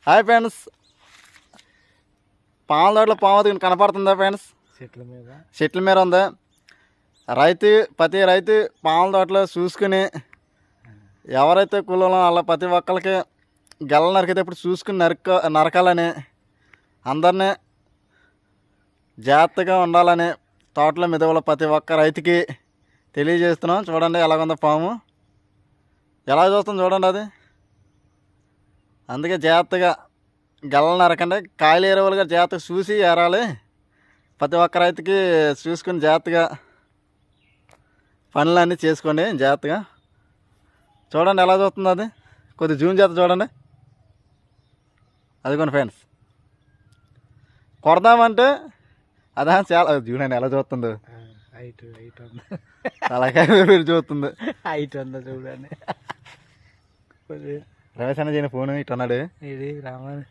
Hi friends, పాముల తోటలో పాము కనపడుతుందా ఫ్రెండ్స్? చెట్ల మీద ఉంది. ప్రతి రైతు పాముల తోటలో చూసుకుని ఎవరైతే కులంలో అలా ప్రతి ఒక్కరికి గెల్ల నరికేటప్పుడు చూసుకుని నరకాలని అందరినీ జాగ్రత్తగా ఉండాలని తోటలో మెదవుల ప్రతి ఒక్క రైతుకి తెలియజేస్తున్నాం. చూడండి ఎలాగుందో పాము, ఎలా చూస్తుంది చూడండి. అది అందుకే జాగ్రత్తగా గెల్ల నరకండి. కాయలు ఎరువులుగా జాగ్రత్తగా చూసి ఏరాలి. ప్రతి ఒక్క రైతుకి చూసుకుని జాగ్రత్తగా పనులన్నీ చేసుకోండి. జాగ్రత్తగా చూడండి ఎలా చూస్తుంది. అది కొద్దిగా జూమ్ చేత చూడండి. అదిగోండి ఫ్రెండ్స్, కొడదామంటే అదా చాలా చూడండి ఎలా చూస్తుందో. తలకాయ చూస్తుంది. హైట్ ఉందా చూడండి. రమేష్ అన్న చేయని ఫోన్ ఇటు అన్నాడు. ఇది రామని